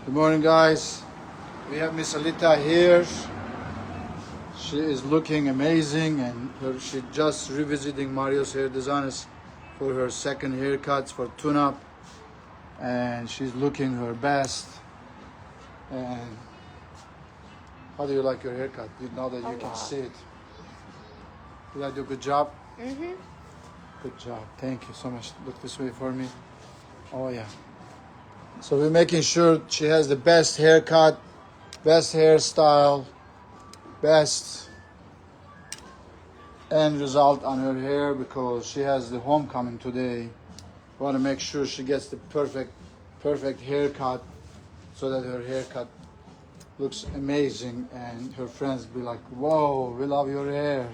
Good morning, guys. We have Miss Alita here. She is looking amazing, and she just revisiting Mario's hair designers for her second haircuts for tune-up, and she's looking her best. And how do you like your haircut? Now that you can see it, did I do a good job? Mm-hmm. Good job. Thank you so much. Look this way for me. Oh yeah. So we're making sure she has the best haircut, best hairstyle, best end result on her hair because she has the homecoming today. We want to make sure she gets the perfect haircut so that her haircut looks amazing and her friends be like, whoa, we love your hair.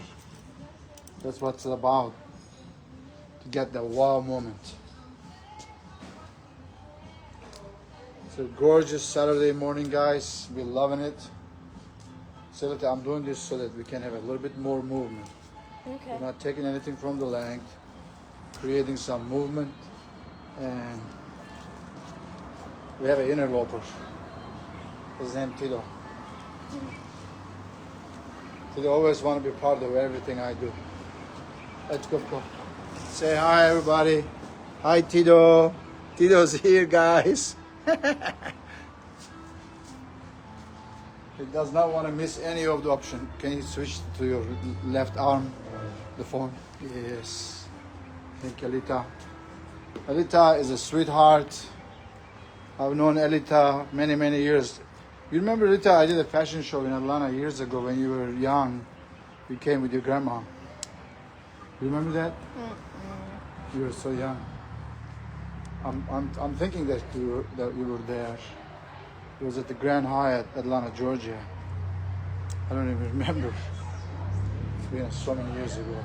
That's what it's about, to get the wow moment. It's a gorgeous Saturday morning, guys. We're loving it. So I'm doing this so that we can have a little bit more movement. Okay. We're not taking anything from the length, creating some movement, and we have an interloper. His name Tito. Tito always want to be part of everything I do. Let's go. Say hi, everybody. Hi, Tito. Tito's here, guys. He does not want to miss any of the option. Can you switch to your left arm, the phone? Yes. Thank you, Alita. Alita is a sweetheart. I've known Alita many years. You remember, Alita, I did a fashion show in Atlanta years ago when you were young. You came with your grandma. You remember that? You were so young. I'm thinking that you were there. It was at the Grand Hyatt, Atlanta, Georgia. I don't even remember. It's been so many years ago.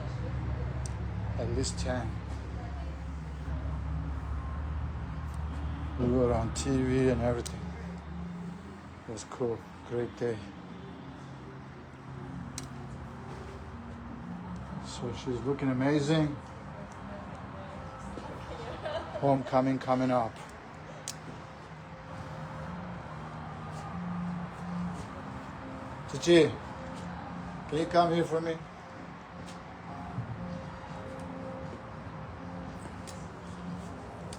At least 10. We were on TV and everything. It was cool. Great day. So she's looking amazing. Homecoming coming up. Chichi, can you come here for me?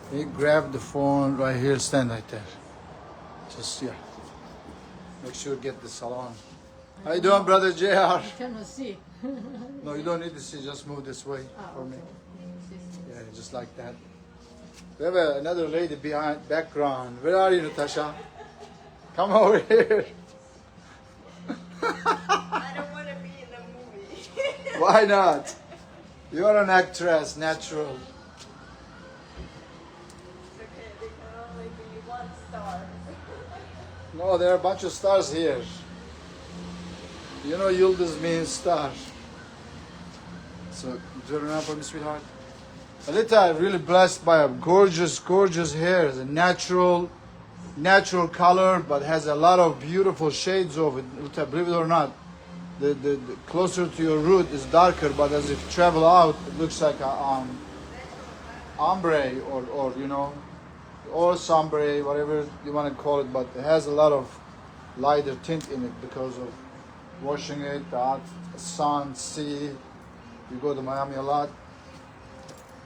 Can you grab the phone right here, stand right there. Just, yeah. Make sure you get the salon. How you doing, brother JR? I cannot see. No, you don't need to see, just move this way for me. Okay. Yeah, just like that. We have another lady background. Where are you, Natasha? Come over here. I don't want to be in the movie. Why not? You're an actress, natural. It's okay, they can only be one star. No, there are a bunch of stars here. You know, Yıldız means star. So, turn around for me, sweetheart. Alita, really blessed by a gorgeous hair. It's a natural color, but has a lot of beautiful shades of it. Alita, believe it or not, the closer to your root is darker, but as if travel out, it looks like a ombre or you know, or sombre, whatever you want to call it. But it has a lot of lighter tint in it because of washing it, the hot sun, sea. You go to Miami a lot.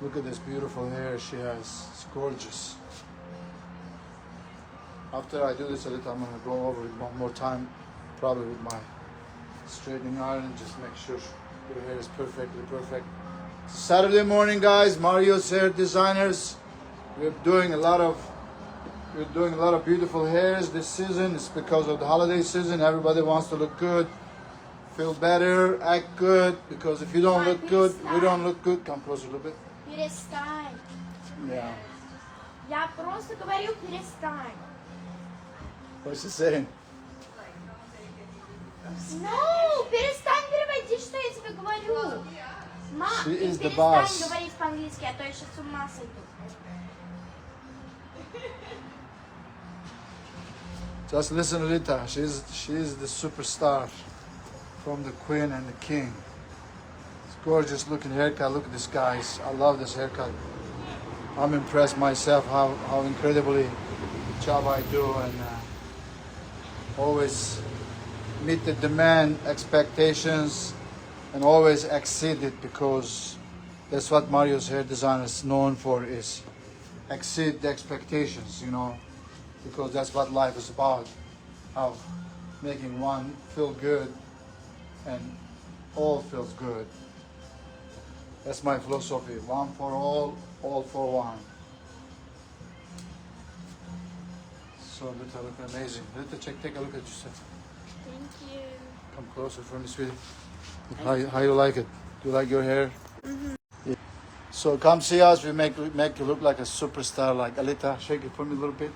Look at this beautiful hair she has. It's gorgeous. After I do this a little, I'm going to go over it one more time, probably with my straightening iron, just make sure your hair is perfectly perfect. Saturday morning, guys. Mario's Hair Designers. We're doing a lot of beautiful hairs this season. It's because of the holiday season. Everybody wants to look good, feel better, act good. Because if you don't look good, we don't look good. Come closer a little bit. Перестань. Yeah. Я просто говорю перестань. What's she saying? No, перестань переводить, что я тебе говорю. Мам, She ты is the перестань boss. говорить по-английски, а то я сейчас с ума сойду. Just listen to Rita. She's the superstar from the Queen and the King. It's gorgeous looking haircut. Look at this, guys. I love this haircut. I'm impressed myself how incredibly job I do, and always meet the demand, expectations, and always exceed it, because that's what Mario's hair design is known for, is exceed the expectations, you know, because that's what life is about, of making one feel good and all feels good. That's my philosophy. One for all for one. So Lita, look amazing. Lita, take a look at yourself. Thank you. Come closer for me, sweetie. How you like it? Do you like your hair? Yeah. So come see us. We make you look like a superstar, like Alita. Shake it for me a little bit.